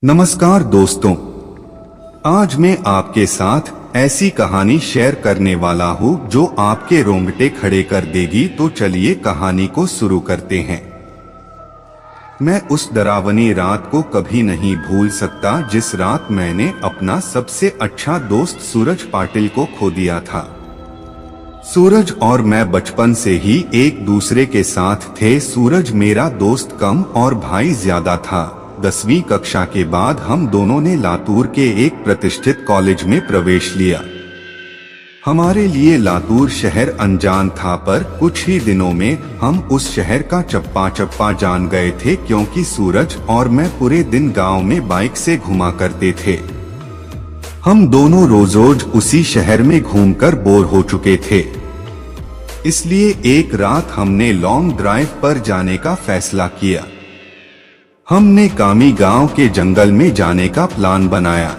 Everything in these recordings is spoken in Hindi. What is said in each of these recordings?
नमस्कार दोस्तों, आज मैं आपके साथ ऐसी कहानी शेयर करने वाला हूँ जो आपके रोंगटे खड़े कर देगी। तो चलिए कहानी को शुरू करते हैं। मैं उस डरावनी रात को कभी नहीं भूल सकता जिस रात मैंने अपना सबसे अच्छा दोस्त सूरज पाटिल को खो दिया था। सूरज और मैं बचपन से ही एक दूसरे के साथ थे। सूरज मेरा दोस्त कम और भाई ज्यादा था। 10वीं कक्षा के बाद हम दोनों ने लातूर के एक प्रतिष्ठित कॉलेज में प्रवेश लिया। हमारे लिए लातूर शहर अनजान था, पर कुछ ही दिनों में हम उस शहर का चप्पा चप्पा जान गए थे, क्योंकि सूरज और मैं पूरे दिन गांव में बाइक से घुमा करते थे। हम दोनों रोज रोज उसी शहर में घूमकर बोर हो चुके थे। इसलिए एक रात हमने लॉन्ग ड्राइव पर जाने का फैसला किया। हमने कामी गांव के जंगल में जाने का प्लान बनाया।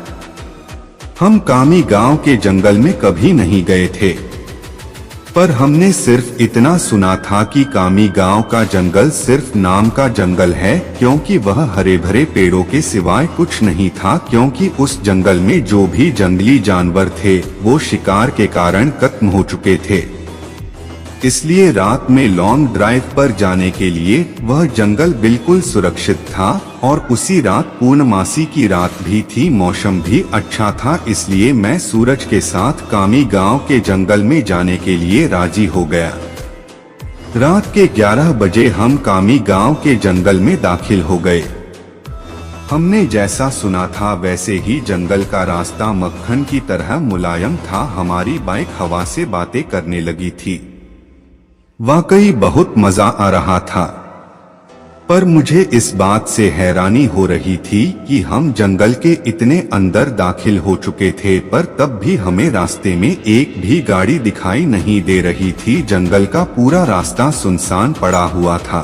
हम कामी गांव के जंगल में कभी नहीं गए थे, पर हमने सिर्फ इतना सुना था कि कामी गांव का जंगल सिर्फ नाम का जंगल है, क्योंकि वह हरे भरे पेड़ों के सिवाय कुछ नहीं था। क्योंकि उस जंगल में जो भी जंगली जानवर थे वो शिकार के कारण खत्म हो चुके थे। इसलिए रात में लॉन्ग ड्राइव पर जाने के लिए वह जंगल बिल्कुल सुरक्षित था। और उसी रात पूर्णमासी की रात भी थी, मौसम भी अच्छा था। इसलिए मैं सूरज के साथ कामी गांव के जंगल में जाने के लिए राजी हो गया। रात के 11 बजे हम कामी गांव के जंगल में दाखिल हो गए। हमने जैसा सुना था वैसे ही जंगल का रास्ता मक्खन की तरह मुलायम था। हमारी बाइक हवा से बातें करने लगी थी। वाकई बहुत मजा आ रहा था, पर मुझे इस बात से हैरानी हो रही थी कि हम जंगल के इतने अंदर दाखिल हो चुके थे, पर तब भी हमें रास्ते में एक भी गाड़ी दिखाई नहीं दे रही थी। जंगल का पूरा रास्ता सुनसान पड़ा हुआ था।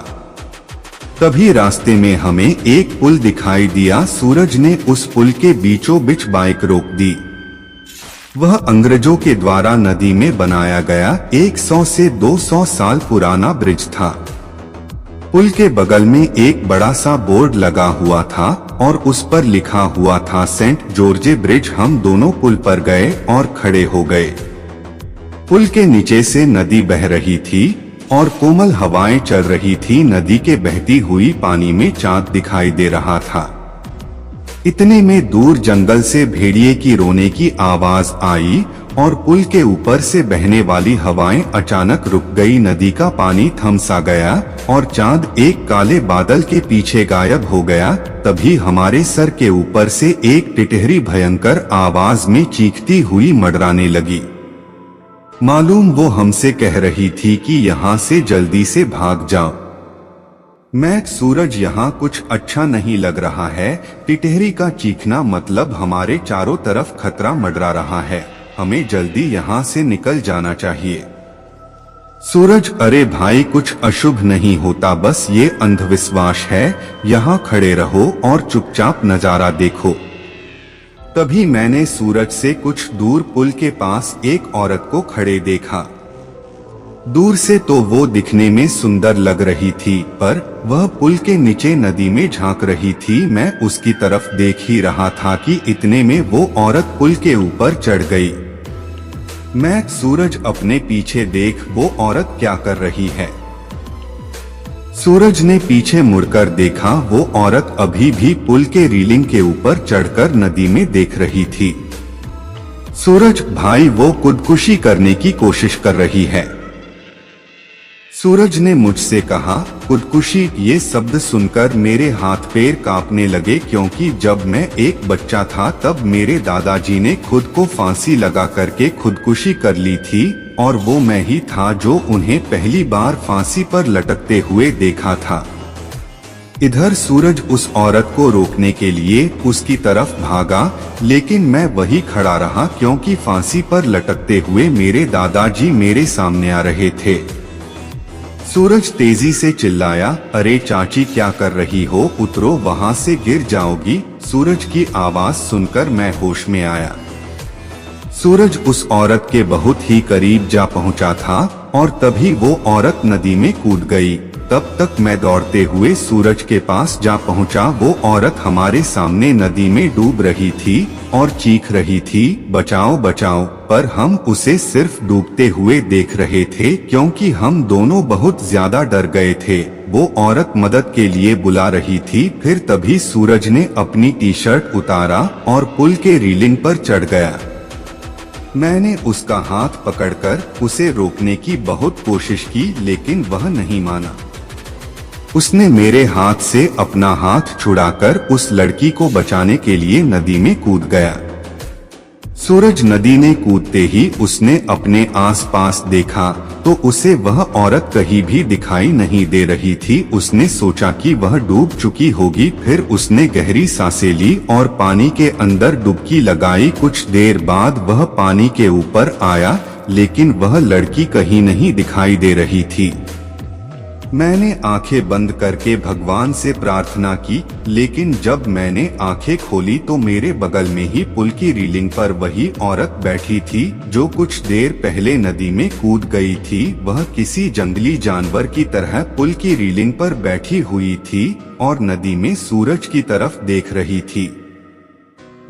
तभी रास्ते में हमें एक पुल दिखाई दिया। सूरज ने उस पुल के बीचों बीच बाइक रोक दी। वह अंग्रेजों के द्वारा नदी में बनाया गया 100 से 200 साल पुराना ब्रिज था। पुल के बगल में एक बड़ा सा बोर्ड लगा हुआ था और उस पर लिखा हुआ था सेंट जॉर्ज ब्रिज। हम दोनों पुल पर गए और खड़े हो गए। पुल के नीचे से नदी बह रही थी और कोमल हवाएं चल रही थी। नदी के बहती हुई पानी में चांद दिखाई दे रहा था। इतने में दूर जंगल से भेड़िए की रोने की आवाज आई और पुल के ऊपर से बहने वाली हवाएं अचानक रुक गई। नदी का पानी थम सा गया और चांद एक काले बादल के पीछे गायब हो गया। तभी हमारे सर के ऊपर से एक टिटहरी भयंकर आवाज में चीखती हुई मंडराने लगी। मालूम वो हमसे कह रही थी कि यहाँ से जल्दी से भाग जाओ। मैं सूरज, यहाँ कुछ अच्छा नहीं लग रहा है। टिटहरी का चीखना मतलब हमारे चारों तरफ खतरा मंडरा रहा है। हमें जल्दी यहाँ से निकल जाना चाहिए। सूरज, अरे भाई, कुछ अशुभ नहीं होता, बस ये अंधविश्वास है। यहाँ खड़े रहो और चुपचाप नजारा देखो। तभी मैंने सूरज से कुछ दूर पुल के पास एक औरत को खड़े देखा। दूर से तो वो दिखने में सुंदर लग रही थी, पर वह पुल के नीचे नदी में झांक रही थी। मैं उसकी तरफ देख ही रहा था कि इतने में वो औरत पुल के ऊपर चढ़ गई। मैं सूरज, अपने पीछे देख, वो औरत क्या कर रही है। सूरज ने पीछे मुड़कर देखा। वो औरत अभी भी पुल के रेलिंग के ऊपर चढ़कर नदी में देख रही थी। सूरज भाई, वो खुदकुशी करने की कोशिश कर रही है। सूरज ने मुझसे कहा। खुदकुशी, ये शब्द सुनकर मेरे हाथ पैर कांपने लगे, क्योंकि जब मैं एक बच्चा था तब मेरे दादाजी ने खुद को फांसी लगा करके खुदकुशी कर ली थी, और वो मैं ही था जो उन्हें पहली बार फांसी पर लटकते हुए देखा था। इधर सूरज उस औरत को रोकने के लिए उसकी तरफ भागा, लेकिन मैं वही खड़ा रहा, क्योंकि फांसी पर लटकते हुए मेरे दादाजी मेरे सामने आ रहे थे। सूरज तेजी से चिल्लाया, अरे चाची, क्या कर रही हो, उतरो, वहां से गिर जाओगी। सूरज की आवाज सुनकर मैं होश में आया। सूरज उस औरत के बहुत ही करीब जा पहुंचा था और तभी वो औरत नदी में कूद गई। तब तक मैं दौड़ते हुए सूरज के पास जा पहुंचा। वो औरत हमारे सामने नदी में डूब रही थी और चीख रही थी, बचाओ बचाओ, पर हम उसे सिर्फ डूबते हुए देख रहे थे क्योंकि हम दोनों बहुत ज्यादा डर गए थे। वो औरत मदद के लिए बुला रही थी। फिर तभी सूरज ने अपनी टी शर्ट उतारा और पुल के रेलिंग पर चढ़ गया। मैंने उसका हाथ पकड़कर उसे रोकने की बहुत कोशिश की, लेकिन वह नहीं माना। उसने मेरे हाथ से अपना हाथ छुड़ाकर उस लड़की को बचाने के लिए नदी में कूद गया। सूरज नदी में कूदते ही उसने अपने आसपास देखा तो उसे वह औरत कहीं भी दिखाई नहीं दे रही थी। उसने सोचा कि वह डूब चुकी होगी। फिर उसने गहरी सांसें ली और पानी के अंदर डुबकी लगाई। कुछ देर बाद वह पानी के ऊपर आया, लेकिन वह लड़की कहीं नहीं दिखाई दे रही थी। मैंने आंखें बंद करके भगवान से प्रार्थना की, लेकिन जब मैंने आंखें खोली तो मेरे बगल में ही पुल की रेलिंग पर वही औरत बैठी थी जो कुछ देर पहले नदी में कूद गई थी। वह किसी जंगली जानवर की तरह पुल की रेलिंग पर बैठी हुई थी और नदी में सूरज की तरफ देख रही थी।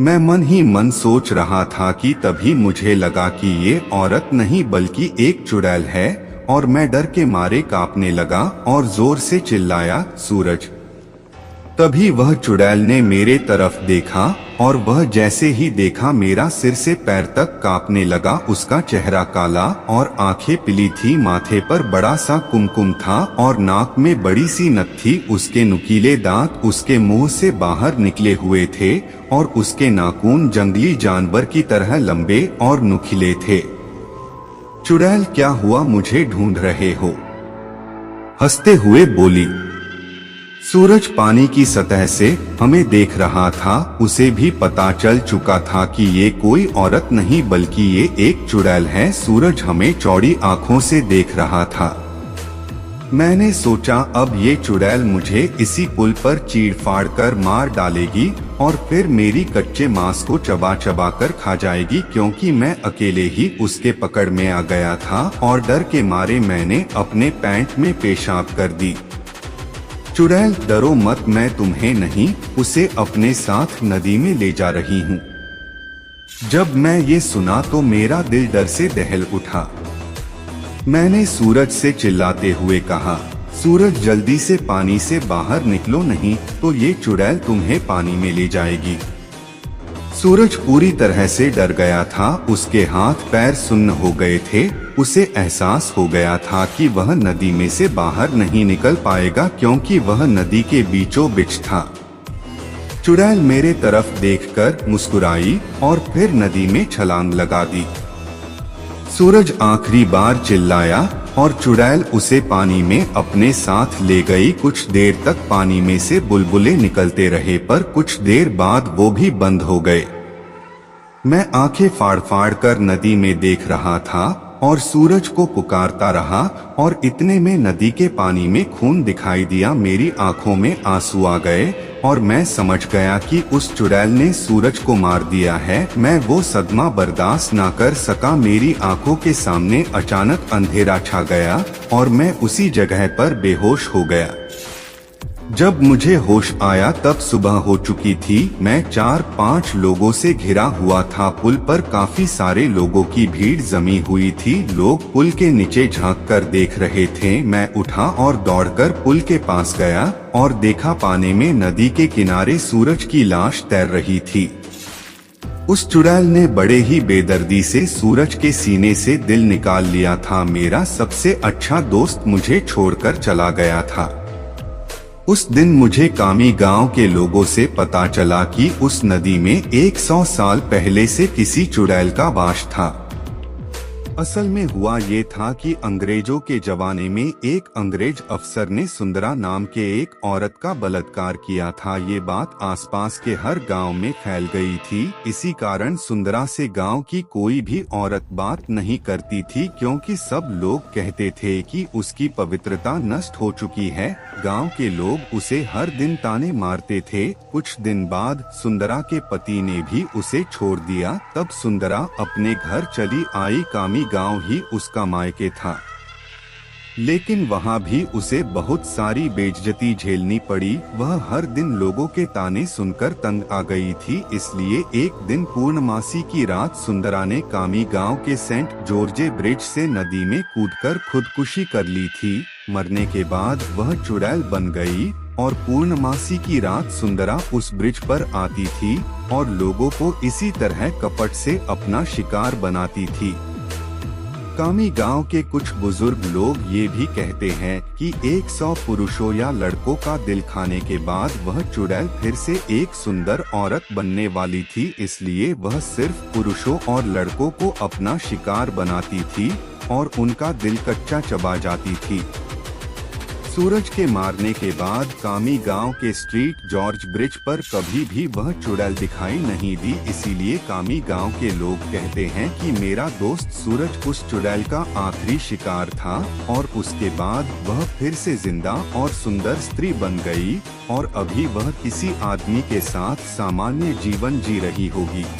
मैं मन ही मन सोच रहा था कि तभी मुझे लगा कि ये औरत नहीं बल्कि एक चुड़ैल है और मैं डर के मारे कांपने लगा और जोर से चिल्लाया, सूरज। तभी वह चुड़ैल ने मेरे तरफ देखा और वह जैसे ही देखा मेरा सिर से पैर तक कांपने लगा। उसका चेहरा काला और आंखें पीली थी। माथे पर बड़ा सा कुमकुम था और नाक में बड़ी सी नथ थी। उसके नुकीले दांत उसके मुंह से बाहर निकले हुए थे और उसके नाखून जंगली जानवर की तरह लंबे और नुकीले थे। चुड़ैल, क्या हुआ, मुझे ढूंढ रहे हो? हंसते हुए बोली। सूरज पानी की सतह से हमें देख रहा था। उसे भी पता चल चुका था कि ये कोई औरत नहीं बल्कि ये एक चुड़ैल है। सूरज हमें चौड़ी आंखों से देख रहा था। मैंने सोचा अब ये चुड़ैल मुझे इसी पुल पर चीड़-फाड़ कर मार डालेगी और फिर मेरी कच्चे मांस को चबा चबा कर खा जाएगी, क्योंकि मैं अकेले ही उसके पकड़ में आ गया था और डर के मारे मैंने अपने पैंट में पेशाब कर दी। चुड़ैल, डरो मत, मैं तुम्हें नहीं, उसे अपने साथ नदी में ले जा रही हूँ। जब मैं ये सुना तो मेरा दिल डर से दहल उठा। मैंने सूरज से चिल्लाते हुए कहा, सूरज, जल्दी से पानी से बाहर निकलो, नहीं तो ये चुड़ैल तुम्हें पानी में ले जाएगी। सूरज पूरी तरह से डर गया था। उसके हाथ पैर सुन्न हो गए थे। उसे एहसास हो गया था कि वह नदी में से बाहर नहीं निकल पाएगा, क्योंकि वह नदी के बीचों बीच था। चुड़ैल मेरे तरफ देखकर मुस्कुराई और फिर नदी में छलांग लगा दी। सूरज आखिरी बार चिल्लाया और चुड़ैल उसे पानी में अपने साथ ले गई। कुछ देर तक पानी में से बुलबुले निकलते रहे, पर कुछ देर बाद वो भी बंद हो गए। मैं आंखें फाड़ फाड़ कर नदी में देख रहा था और सूरज को पुकारता रहा और इतने में नदी के पानी में खून दिखाई दिया। मेरी आंखों में आंसू आ गए और मैं समझ गया कि उस चुड़ैल ने सूरज को मार दिया है। मैं वो सदमा बर्दाश्त ना कर सका। मेरी आंखों के सामने अचानक अंधेरा छा गया और मैं उसी जगह पर बेहोश हो गया। जब मुझे होश आया तब सुबह हो चुकी थी। मैं 4-5 लोगों से घिरा हुआ था। पुल पर काफी सारे लोगों की भीड़ जमी हुई थी। लोग पुल के नीचे झांक कर देख रहे थे। मैं उठा और दौड़कर पुल के पास गया और देखा पानी में नदी के किनारे सूरज की लाश तैर रही थी। उस चुड़ैल ने बड़े ही बेदर्दी से सूरज के सीने से दिल निकाल लिया था। मेरा सबसे अच्छा दोस्त मुझे छोड़कर चला गया था। उस दिन मुझे कामी गांव के लोगों से पता चला कि उस नदी में 100 साल पहले से किसी चुड़ैल का वास था। असल में हुआ ये था कि अंग्रेजों के जमाने में एक अंग्रेज अफसर ने सुंदरा नाम के एक औरत का बलात्कार किया था। ये बात आसपास के हर गांव में फैल गई थी। इसी कारण सुंदरा से गांव की कोई भी औरत बात नहीं करती थी, क्योंकि सब लोग कहते थे कि उसकी पवित्रता नष्ट हो चुकी है। गांव के लोग उसे हर दिन ताने मारते थे। कुछ दिन बाद सुंदरा के पति ने भी उसे छोड़ दिया। तब सुंदरा अपने घर चली आई। कामी गांव ही उसका मायके था। लेकिन वहाँ भी उसे बहुत सारी बेइज्जती झेलनी पड़ी। वह हर दिन लोगों के ताने सुनकर तंग आ गई थी। इसलिए एक दिन पूर्णमासी की रात सुंदरा ने कामी गांव के सेंट जॉर्जे ब्रिज से नदी में कूदकर खुदकुशी कर ली थी। मरने के बाद वह चुड़ैल बन गई और पूर्णमासी की रात सुंदरा उस ब्रिज पर आती थी और लोगों को इसी तरह कपट से अपना शिकार बनाती थी। कामी गांव के कुछ बुजुर्ग लोग ये भी कहते हैं कि 100 पुरुषों या लड़कों का दिल खाने के बाद वह चुड़ैल फिर से एक सुंदर औरत बनने वाली थी। इसलिए वह सिर्फ पुरुषों और लड़कों को अपना शिकार बनाती थी और उनका दिल कच्चा चबा जाती थी। सूरज के मारने के बाद कामी गांव के स्ट्रीट जॉर्ज ब्रिज पर कभी भी वह चुड़ैल दिखाई नहीं दी। इसीलिए कामी गांव के लोग कहते हैं कि मेरा दोस्त सूरज उस चुड़ैल का आखिरी शिकार था और उसके बाद वह फिर से जिंदा और सुंदर स्त्री बन गई और अभी वह किसी आदमी के साथ सामान्य जीवन जी रही होगी।